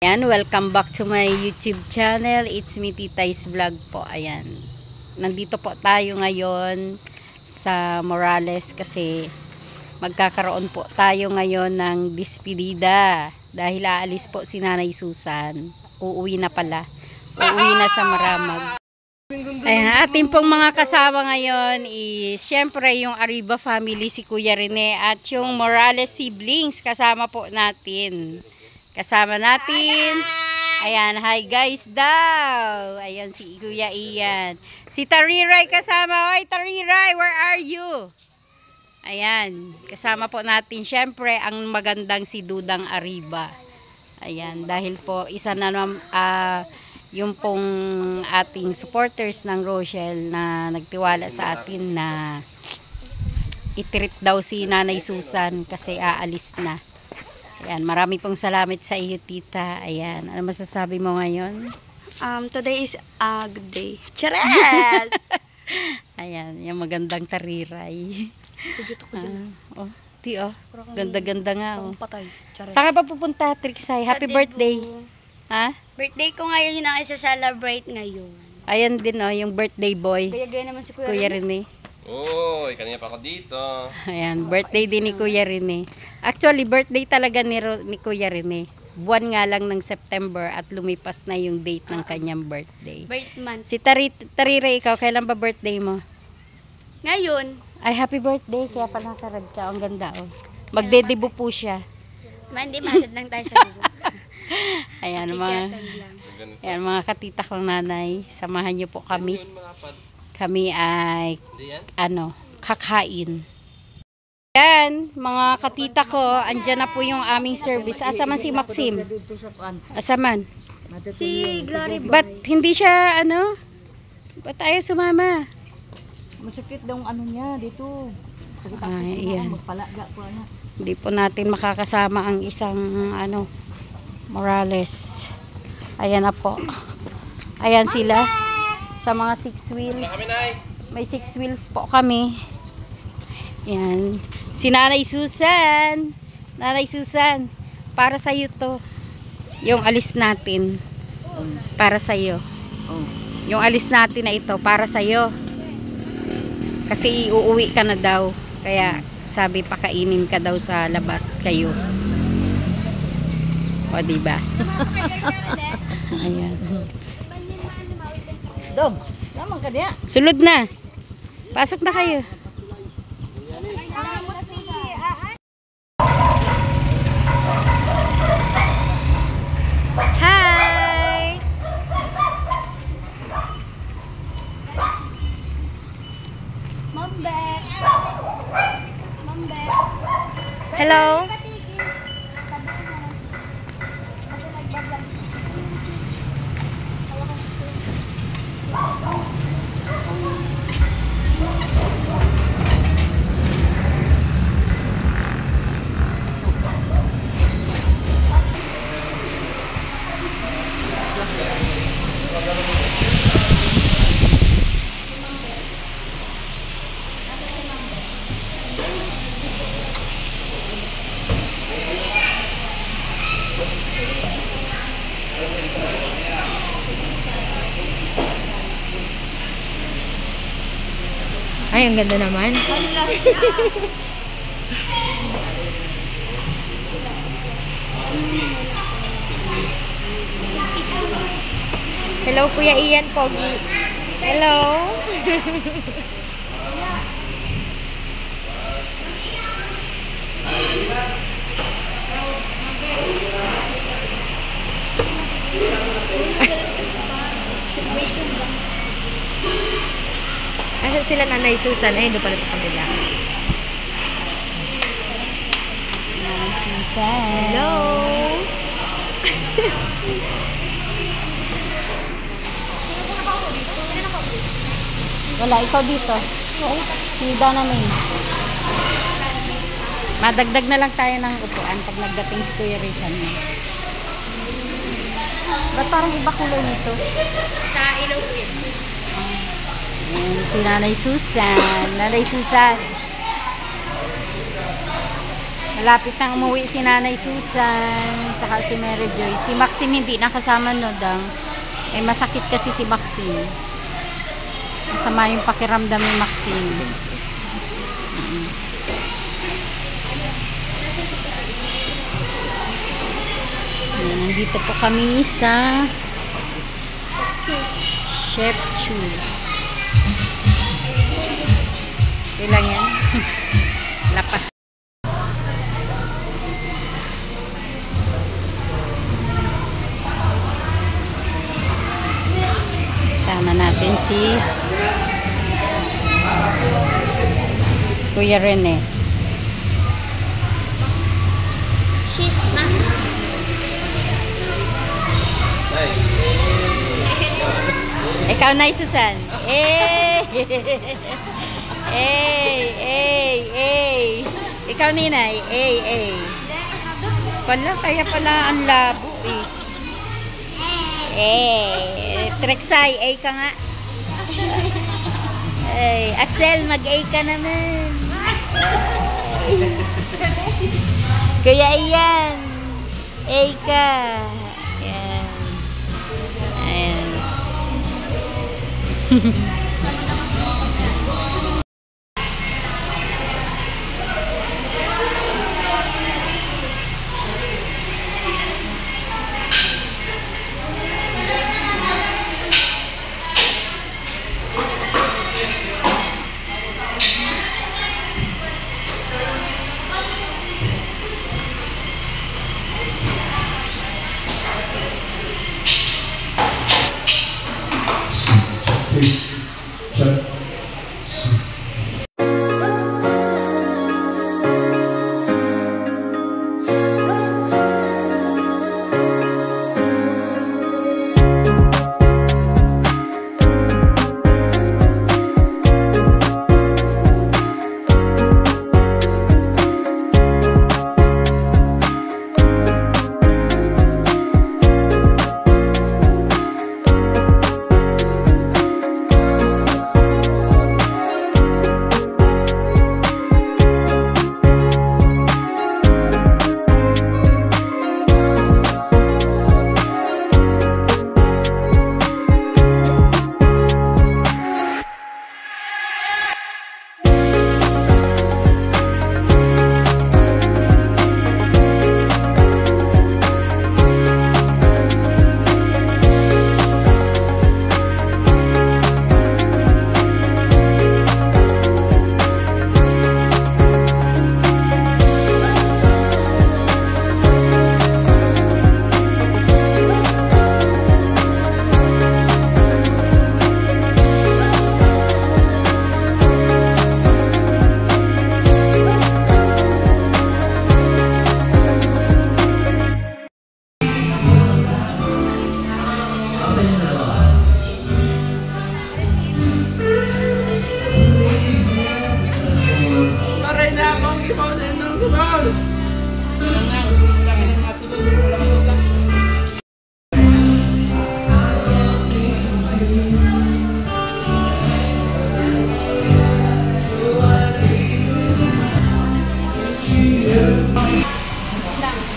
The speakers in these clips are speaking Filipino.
Ayan, welcome back to my YouTube channel. It's me, Titay's Vlog po. Ayan. Nandito po tayo ngayon sa Morales kasi magkakaroon po tayo ngayon ng despedida. Dahil aalis po si Nanay Susan. Uuwi na pala. Uuwi na sa Maramag. Ayan, ating pong mga kasama ngayon is syempre yung Arriba family, si Kuya Rene at yung Morales siblings kasama po natin. Kasama natin. Ayan, hi guys daw. Ayan si Kuya Ian. Si Tariray kasama. Oy Tariray, where are you? Ayan, kasama po natin syempre ang magandang si Dudang Arriba. Ayan, dahil po isa na naman yung pong ating supporters ng Rochelle na nagtiwala sa atin na itreat daw si Nanay Susan kasi aalis na. Ayan, marami pong salamat sa iyo, tita. Ayan, ano masasabi mo ngayon? Today is a good day. Charas! Ayan, yung magandang Tariray. Tugito ko dyan. Ganda-ganda nga. Oh. Patay. Charas. Saan ka pa pupunta, Trixie? Happy birthday. Ha? Birthday ko ngayon ang isa-celebrate ngayon. Ayan din, oh, yung birthday boy. Gaya naman si Kuya Rene. Uy, kanina pa ako dito. Ayan, birthday din ni Kuya Rene. Actually, birthday talaga ni Kuya Rene. Buwan nga lang ng September at lumipas na yung date ng kanyang birthday. Birth month. Si Tarire, ikaw, kailan ba birthday mo? Ngayon. Ay, happy birthday. Kaya pala nakarad ka. Ang ganda, oh. Magdedebo po siya. Hindi, matad lang tayo sa dugo. Ayan, mga katita kong nanay. Samahan niyo po kami. Kami ay kakain. Yan, mga katita ko, andyan na po yung aming service. Asa man si Maxim? Asa man? Si Glory Boy. Ba't hindi siya, ba't ayaw sumama? Masakit daw ang niya dito. Ay, yan. Magpalaga po ano. Hindi po natin makakasama ang isang, Morales. Ayan na po. Ayan sila. Sa mga 6 wheels. May 6 wheels po kami. Yan. Si Nanay Susan. Nanay Susan. Para sa'yo to. Yung alis natin. Para sa'yo. Yung alis natin na ito. Para sa'yo. Kasi uuwi ka na daw. Kaya sabi pakainin ka daw sa labas kayo. O diba? Ayan. Dom, naman ka diya. Sulod na. Pasok na kayo. Hi! Mom Bex. Mom Bex. Hello? Ay, ang ganda naman. Hello, Kuya Ian Pogi. Hello. Asan sila Nanay Susan? Ay, doon pala sa kanila. Hello! Wala, ikaw dito. Si Dana May. Madagdag na lang tayo ng upuan pag nagdating si Kuya Rizal. Ba't parang iba kulay nito? Sa ilaw ko yun. Ayan, si Nanay Susan. Nanay Susan. Malapit nang umuwi si Nanay Susan, saka si Mary Joy. Si Maxine hindi nakasama no dang. Eh masakit kasi si Maxine. Masama yung pakiramdam ni Maxine. Ayan, nandito po kami sa Chef Chu's. Okay lang yan. Lapat. Sama natin si Kuya Rene. She's not. Ikaw na, Susan. Eh! Ikaw, Ninay. Kaya pala ang labo eh. Trexay, ka nga. Axel, mag-A ka naman. Kuya Ian. Ka. Ayan. Ayan.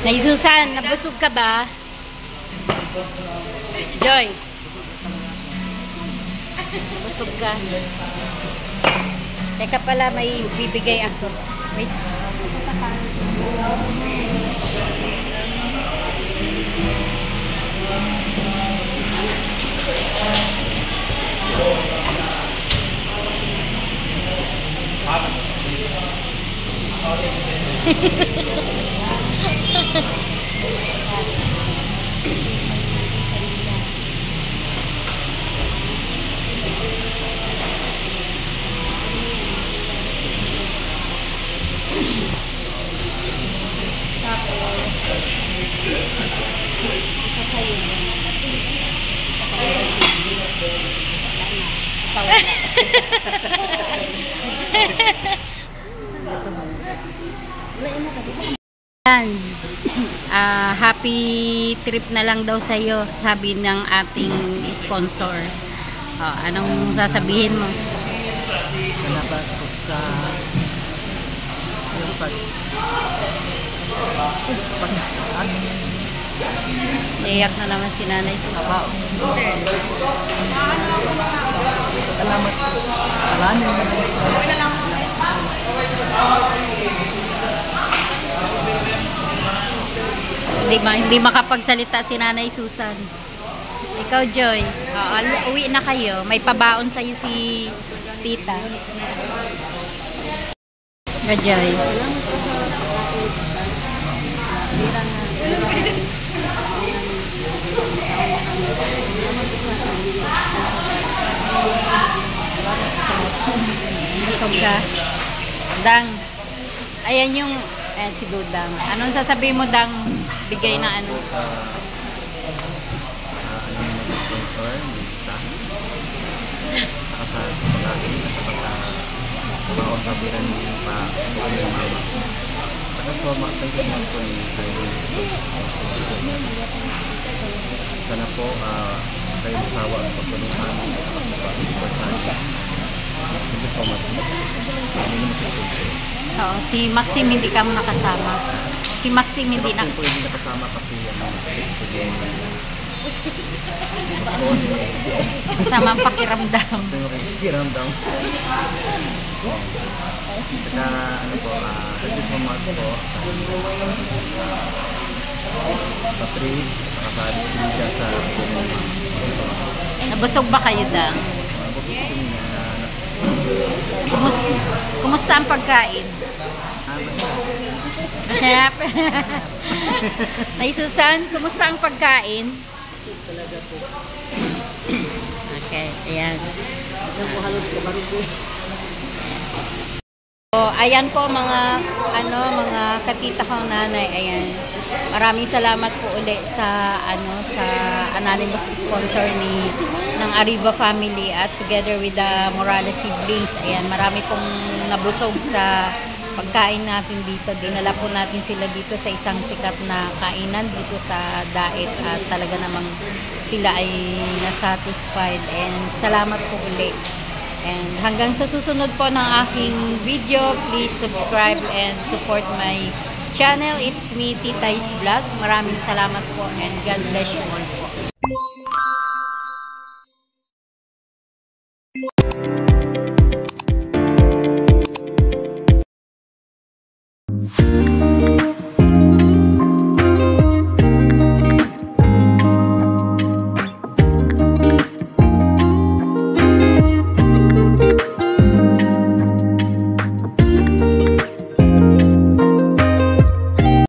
Nay Susan, nabusog ka ba? Joy. Busog ka. Teka pala, may bibigay ako. Wait. Happy trip na lang daw sa'yo, sabi ng ating sponsor. Anong sasabihin mo? Salamat po sa Naiyak na naman si Nanay Susan. Salamat. Maraming Hindi makapagsalita si Nanay Susan. Ikaw, Joy. Uwi na kayo. May pabaon sa'yo si Tita. Joy. Busog ka. Dang. Ayan yung si Dudang. Anong sasabihin mo, Dang? Bigay na ano? sponsor ni Tita. Saka sa pagkain at sa pagkakasabiran niyo pa yung mama. Saka so, thank you much po ni sana po kayo masawa sa pagtulong sa amin at sa pag-support sa amin. Thank you so much. Hindi naman sa sponsor. Oo, si Maxim hindi ka nakasama. Si Maxim hindi Kasi po nakasama. hindi nakasama kasi Kasama ang pakiramdam. ito yung kikiramdam. Saka ano po, thank you so much po sa Tri, saka sa Liga sa Nabusog ba kayo, Dang? Kumusta ang pagkain? Masarap. Nay Susan, kumusta ang pagkain? Okay, ayan. So, ayan po mga mga katita kong nanay, ayan. Maraming salamat po uli sa sa anonymous sponsor ng Arriba family at together with the Morales siblings. Ayan, marami pong nabusog sa pagkain natin dito. Dinala po natin sila dito sa isang sikat na kainan dito sa Daet at talaga namang sila ay na-satisfied and salamat po uli. And hanggang sa susunod po ng aking video, please subscribe and support my channel. It's me, Titay's Vlog. Maraming salamat po and God bless you all po.